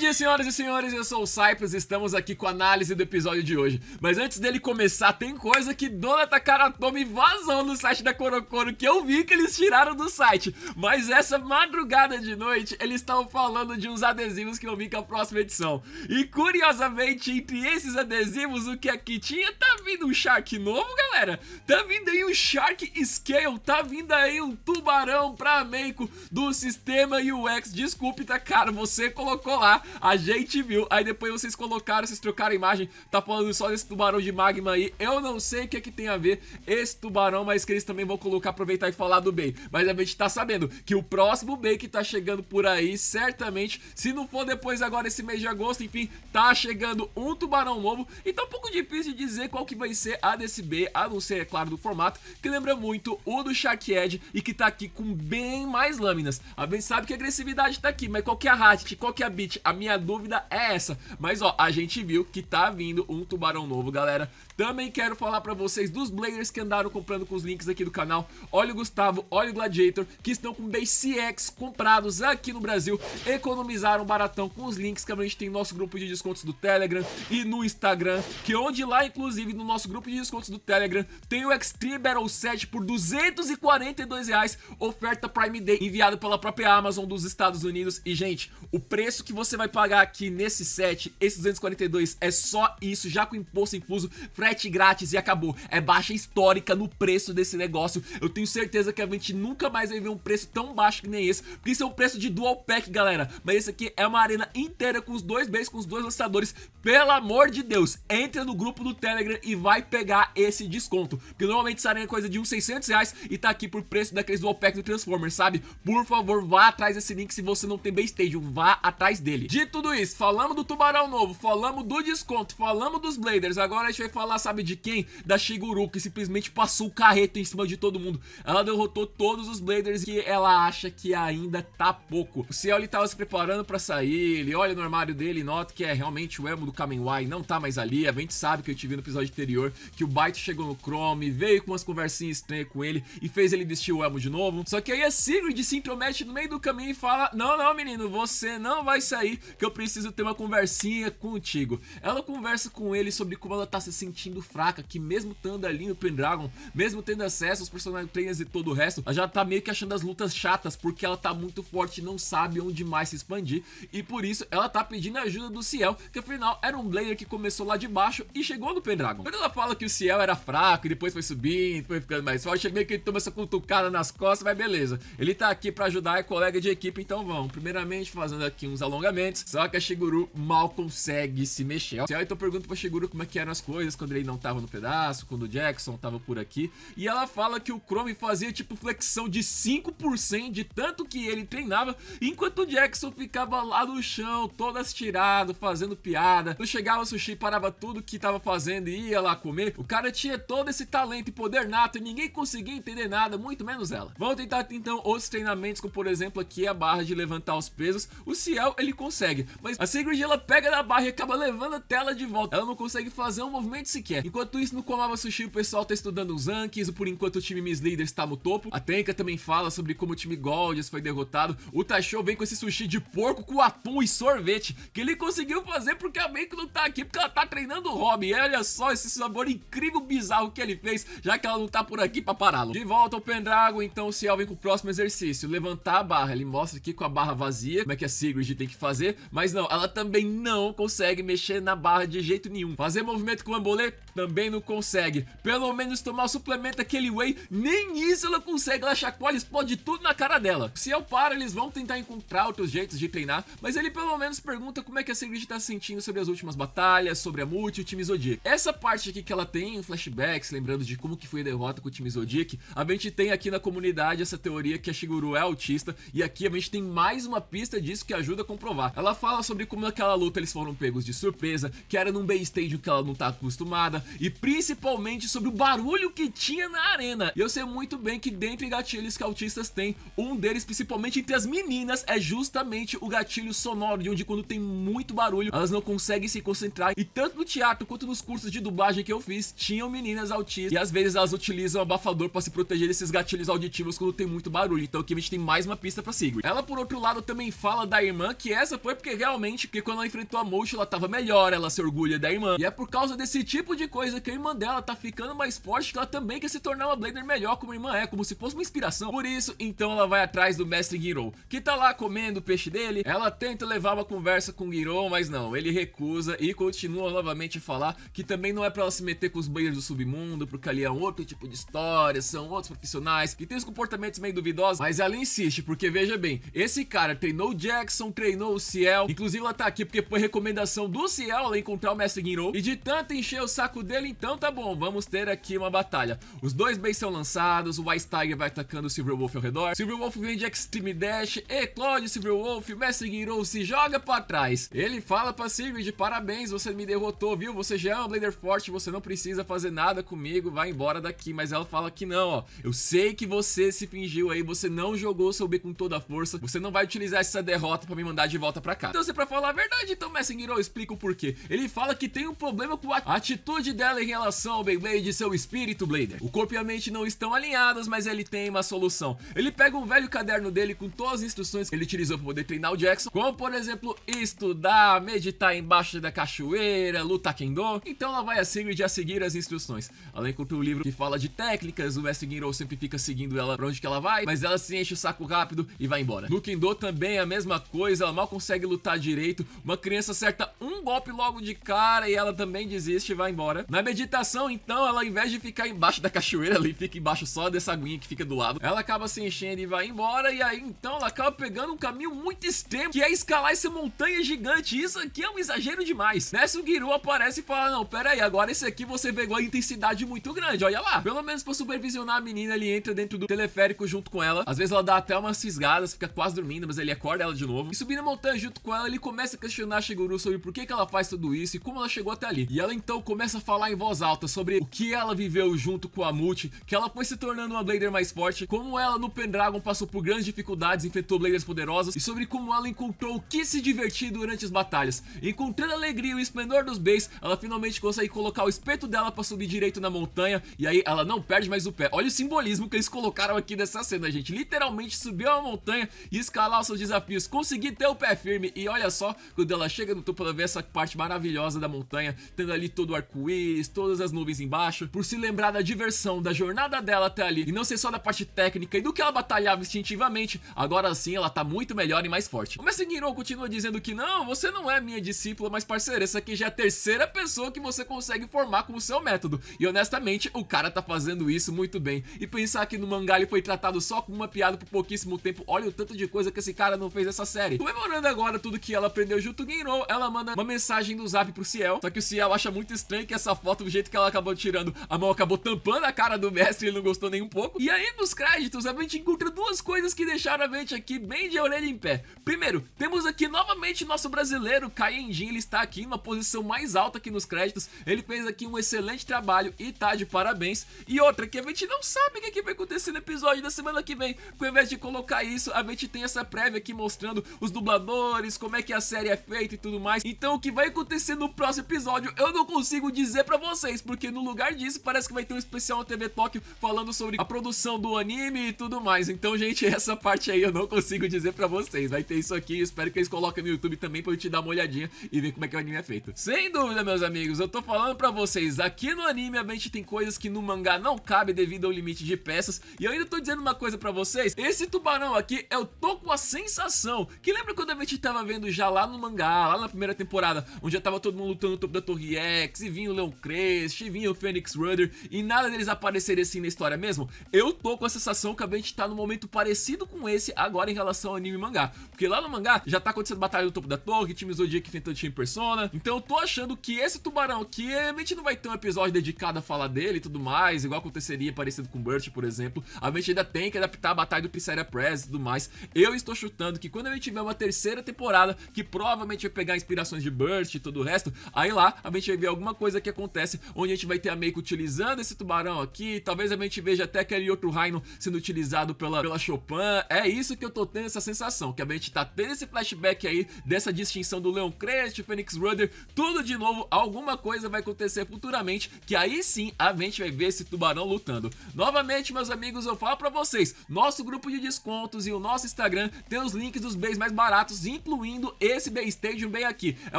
dia, senhoras e senhores, eu sou o Cypress e estamos aqui com a análise do episódio de hoje. Mas antes dele começar, tem coisa que Dona Takaratomi vazou no site da Korokoro que eu vi que eles tiraram do site. Mas essa madrugada de noite, eles estavam falando de uns adesivos que eu vi com a próxima edição. E curiosamente, entre esses adesivos, o que aqui tinha, tá vindo um Shark novo, galera. Tá vindo aí um Shark Scale, tá vindo aí um tubarão pra Meiko do sistema UX. Desculpe, tá cara, você colocou lá, a gente viu, aí depois vocês colocaram, vocês trocaram a imagem, tá falando só desse tubarão de magma aí. Eu não sei o que é que tem a ver esse tubarão, mas que eles também vão colocar, aproveitar e falar do Bay. Mas a gente tá sabendo que o próximo Bay que tá chegando por aí, certamente, se não for depois agora esse mês de agosto, enfim, tá chegando um tubarão novo. E tá um pouco difícil de dizer qual que vai ser a desse Bay, a não ser, é claro, do formato, que lembra muito o do Shark Edge e que tá aqui com bem mais lâminas. A gente sabe que a agressividade tá aqui, mas qual que é a Hatchet, qual que é a Beat? A minha dúvida é essa. Mas ó, a gente viu que tá vindo um tubarão novo, galera. Também quero falar pra vocês dos Bladers que andaram comprando com os links aqui do canal. Olha o Gustavo, olha o Gladiator, que estão com Base CX comprados aqui no Brasil. Economizaram baratão com os links que a gente tem no nosso grupo de descontos do Telegram e no Instagram. Que onde lá, inclusive, no nosso grupo de descontos do Telegram, tem o Extreme Battle Set por R$242. Oferta Prime Day, enviado pela própria Amazon dos Estados Unidos. E, gente, o preço que você vai pagar aqui nesse set, esse 242, é só isso, já com imposto incluso, frete grátis e acabou. É baixa histórica no preço desse negócio. Eu tenho certeza que a gente nunca mais vai ver um preço tão baixo que nem esse, porque isso é um preço de dual pack, galera. Mas esse aqui é uma arena inteira com os dois bays, com os dois lançadores. Pelo amor de Deus, entra no grupo do Telegram e vai pegar esse desconto, porque normalmente essa arena é coisa de uns R$600 e tá aqui por preço daqueles dual pack do Transformers, sabe? Por favor, vá atrás desse link se você não tem Base Station, vá atrás dele. De tudo isso, falamos do tubarão novo, falamos do desconto, falamos dos Bladers, agora a gente vai falar, sabe de quem? Da Shiguru, que simplesmente passou o carreto em cima de todo mundo. Ela derrotou todos os Bladers que ela acha que ainda tá pouco. O Ciel, ele tava se preparando pra sair, ele olha no armário dele e nota que é realmente o emo do Kamen Wai, não tá mais ali. A gente sabe que eu te vi no episódio anterior, que o Byte chegou no Chrome, veio com umas conversinhas estranhas com ele e fez ele vestir o emo de novo. Só que aí a Sigrid se intromete no meio do caminho e fala: não, não, menino, você não vai sair, que eu preciso ter uma conversinha contigo. Ela conversa com ele sobre como ela tá se sentindo fraca, que mesmo estando ali no Pendragon, mesmo tendo acesso aos personagens trainers e todo o resto, ela já tá meio que achando as lutas chatas, porque ela tá muito forte e não sabe onde mais se expandir, e por isso ela tá pedindo a ajuda do Ciel, que afinal era um Blader que começou lá de baixo e chegou no Pendragon. Quando ela fala que o Ciel era fraco e depois foi subindo, foi ficando mais forte, meio que ele toma essa cutucada nas costas, mas beleza. Ele tá aqui pra ajudar, é colega de equipe, então vamos. Primeiramente fazendo aqui uns alongamentos, só que a Shiguru mal consegue se mexer. O Ciel então pergunta pra Shiguru como é que eram as coisas quando ele não tava no pedaço, quando o Jackson tava por aqui, e ela fala que o Chrome fazia tipo flexão de 5% de tanto que ele treinava, enquanto o Jackson ficava lá no chão, todo estirado, fazendo piada. Quando chegava o Sushi, parava tudo que tava fazendo e ia lá comer. O cara tinha todo esse talento e poder nato e ninguém conseguia entender nada, muito menos ela. Vamos tentar então outros treinamentos, como por exemplo aqui a barra de levantar os pesos. O Ciel, ele consegue, mas a Sigrid, ela pega na barra e acaba levando a tela de volta. Ela não consegue fazer um movimento sequer. Enquanto isso, no Komaba Sushi, o pessoal tá estudando os rankings, por enquanto o time Miss Leaders tá no topo. A Tenka também fala sobre como o time Goldies foi derrotado. O Taisho vem com esse sushi de porco com atum e sorvete, que ele conseguiu fazer porque a Meiko não tá aqui, porque ela tá treinando o Robin. E olha só esse sabor incrível, bizarro que ele fez, já que ela não tá por aqui pra pará-lo. De volta ao Pendragon, então o Ciel vem com o próximo exercício, levantar a barra. Ele mostra aqui com a barra vazia como é que a Sigrid tem que fazer, mas não, ela também não consegue mexer na barra de jeito nenhum. Fazer movimento com o bambolê também não consegue. Pelo menos tomar o suplemento aquele whey, nem isso ela consegue. Ela chacoalha, explode tudo na cara dela. Se eu paro, eles vão tentar encontrar outros jeitos de treinar, mas ele pelo menos pergunta como é que a Sigrid tá se sentindo sobre as últimas batalhas, sobre a Multi e o time Zodiac. Essa parte aqui que ela tem flashbacks, lembrando de como que foi a derrota com o time Zodiac, a gente tem aqui na comunidade essa teoria que a Shiguru é autista, e aqui a gente tem mais uma pista disso que ajuda a comprovar. Ela fala sobre como naquela luta eles foram pegos de surpresa, que era num base stage que ela não tá acostumada, e principalmente sobre o barulho que tinha na arena. E eu sei muito bem que dentre gatilhos que autistas têm, um deles, principalmente entre as meninas, é justamente o gatilho sonoro, de onde quando tem muito barulho, elas não conseguem se concentrar. E tanto no teatro quanto nos cursos de dublagem que eu fiz, tinham meninas autistas, e às vezes elas utilizam abafador pra se proteger desses gatilhos auditivos quando tem muito barulho. Então aqui a gente tem mais uma pista pra Sigrid. Ela, por outro lado, também fala da irmã, que essa foi foi porque realmente, porque quando ela enfrentou a Mochi, ela tava melhor, ela se orgulha da irmã. E é por causa desse tipo de coisa que a irmã dela tá ficando mais forte, que ela também quer se tornar uma Blader melhor como a irmã é, como se fosse uma inspiração. Por isso, então ela vai atrás do Mestre Girou, que tá lá comendo o peixe dele. Ela tenta levar uma conversa com o Girou, mas não, ele recusa e continua novamente a falar que também não é pra ela se meter com os Bladers do submundo, porque ali é um outro tipo de história, são outros profissionais que tem os comportamentos meio duvidosos, mas ela insiste, porque veja bem, esse cara treinou o Jackson, treinou o Ciel, inclusive ela tá aqui porque foi recomendação do Ciel ela encontrar o Mestre Girou, e de tanto encher o saco dele, então tá bom, vamos ter aqui uma batalha. Os dois Bays são lançados, o Wise Tiger vai atacando o Silverwolf ao redor, Silverwolf vem de Extreme Dash, eclode o Silverwolf, o Mestre Girou se joga pra trás. Ele fala pra Sigrid, parabéns, você me derrotou, viu? Você já é uma Blader forte, você não precisa fazer nada comigo, vai embora daqui. Mas ela fala que não, ó, eu sei que você se fingiu aí, você não jogou seu B com toda a força, você não vai utilizar essa derrota pra me mandar de volta pra cá. Então, se é pra falar a verdade, então Mestre Girou explica o porquê. Ele fala que tem um problema com a atitude dela em relação ao Beyblade e seu espírito Blader. O corpo e a mente não estão alinhados, mas ele tem uma solução. Ele pega um velho caderno dele com todas as instruções que ele utilizou pra poder treinar o Jackson, como por exemplo, estudar, meditar embaixo da cachoeira, lutar Kendo. Então ela vai a Sigrid a seguir as instruções. Ela encontrou um livro que fala de técnicas, o Mestre Girou sempre fica seguindo ela pra onde que ela vai, mas ela se enche o saco rápido e vai embora. No Kendo também é a mesma coisa, ela mal consegue lutar direito, uma criança acerta um golpe logo de cara e ela também desiste e vai embora. Na meditação, então, ela ao invés de ficar embaixo da cachoeira, ali fica embaixo só dessa aguinha que fica do lado, ela acaba se enchendo e vai embora, e aí então ela acaba pegando um caminho muito extremo, que é escalar essa montanha gigante. Isso aqui é um exagero demais. Nessa o Girou aparece e fala, não, pera aí, agora esse aqui você pegou a intensidade muito grande, olha lá. Pelo menos pra supervisionar a menina, ele entra dentro do teleférico junto com ela. Às vezes ela dá até umas fisgadas, fica quase dormindo, mas ele acorda ela de novo. E subindo a montanha junto com ela, ele começa a questionar a Shiguru sobre por que ela faz tudo isso e como ela chegou até ali. E ela então começa a falar em voz alta sobre o que ela viveu junto com a Multi, que ela foi se tornando uma Blader mais forte, como ela no Pendragon passou por grandes dificuldades, enfrentou Bladers poderosos, e sobre como ela encontrou o que se divertir durante as batalhas. Encontrando a alegria e o esplendor dos Bays, ela finalmente consegue colocar o espeto dela pra subir direito na montanha, e aí ela não perde mais o pé. Olha o simbolismo que eles colocaram aqui nessa cena, gente. Literalmente subiu a montanha e escalar os seus desafios, conseguir ter o pé firme. E olha só, quando ela chega no topo, ela vê essa parte maravilhosa da montanha, tendo ali todo o arco-íris, todas as nuvens embaixo, por se lembrar da diversão, da jornada dela até ali, e não ser só da parte técnica e do que ela batalhava instintivamente. Agora sim ela tá muito melhor e mais forte. O Mestre Girou continua dizendo que não, você não é minha discípula, mas parceira, essa aqui já é a terceira pessoa que você consegue formar como seu método. E honestamente, o cara tá fazendo isso muito bem. E pensar que no mangá ele foi tratado só como uma piada por pouquíssimo tempo, olha o tanto de coisa que esse cara não fez nessa série. Comemorando agora tudo que ela aprendeu junto com Girou, ela manda uma mensagem no zap pro Ciel, só que o Ciel acha muito estranho que essa foto, do jeito que ela acabou tirando, a mão acabou tampando a cara do mestre, ele não gostou nem um pouco. E aí nos créditos a gente encontra duas coisas que deixaram a gente aqui bem de orelha em pé. Primeiro, temos aqui novamente nosso brasileiro, Kai Enjin, ele está aqui em uma posição mais alta aqui nos créditos, ele fez aqui um excelente trabalho e tá de parabéns. E outra, que a gente não sabe o que vai acontecer no episódio da semana que vem, porque ao invés de colocar isso, a gente tem essa prévia aqui mostrando os dubladores, como é que a série é feita e tudo mais. Então o que vai acontecer no próximo episódio eu não consigo dizer pra vocês, porque no lugar disso parece que vai ter um especial no TV Tóquio falando sobre a produção do anime e tudo mais. Então gente, essa parte aí eu não consigo dizer pra vocês, vai ter isso aqui, espero que eles coloquem no YouTube também pra eu te dar uma olhadinha e ver como é que o anime é feito. Sem dúvida, meus amigos, eu tô falando pra vocês, aqui no anime a gente tem coisas que no mangá não cabe devido ao limite de peças. E eu ainda tô dizendo uma coisa pra vocês, esse tubarão aqui, eu tô com a sensação que lembra quando a gente tava vendo já lá no mangá, lá na primeira temporada, onde já tava todo mundo lutando no topo da Torre X, e vinha o Leon Crest, e vinha o Phoenix Rudder, e nada deles aparecerem assim na história mesmo. Eu tô com a sensação que a gente tá num momento parecido com esse agora em relação ao anime e mangá, porque lá no mangá já tá acontecendo batalha no topo da torre, time Zodiac enfrentando time Persona. Então eu tô achando que esse tubarão aqui, a gente não vai ter um episódio dedicado a falar dele e tudo mais, igual aconteceria parecido com Burt, por exemplo. A gente ainda tem que adaptar a batalha do Pizzeria Press e tudo mais. Eu estou chutando que quando a gente tiver uma terceira temporada, que provavelmente vai pegar inspirações de Burt e todo o resto, aí lá a gente vai ver alguma coisa que acontece, onde a gente vai ter a Meiko utilizando esse tubarão aqui, talvez a gente veja até aquele outro Rhino sendo utilizado pela Chopin. É isso que eu tô tendo essa sensação, que a gente tá tendo esse flashback aí, dessa distinção do Leon Crest, Phoenix Rudder, tudo de novo, alguma coisa vai acontecer futuramente, que aí sim a gente vai ver esse tubarão lutando. Novamente, meus amigos, eu falo pra vocês, nosso grupo de descontos e o nosso Instagram tem os links dos bens mais baratos, incluindo esse Base Station bem aqui. É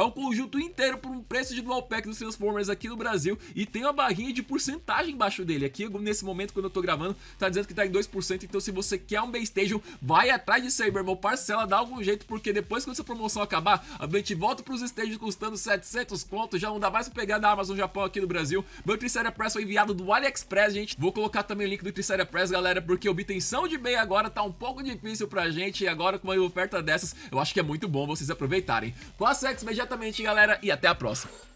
um conjunto inteiro por um preço de Dual Pack dos Transformers aqui no Brasil e tem uma barrinha de porcentagem embaixo dele. Aqui, nesse momento, quando eu tô gravando, tá dizendo que tá em 2%, então se você quer um Base Station, vai atrás disso aí, meu irmão, parcela, dá algum jeito, porque depois que essa promoção acabar, a gente volta pros stages custando 700 conto, já não dá mais pra pegar da Amazon Japão aqui no Brasil. Meu Triceria Press foi enviado do AliExpress, gente. Vou colocar também o link do Triceria Press, galera, porque a obtenção de bem agora tá um pouco difícil pra gente, e agora com uma oferta dessas, eu acho que é muito bom vocês aproveitarem. Com a Sex imediatamente, galera, e até a próxima.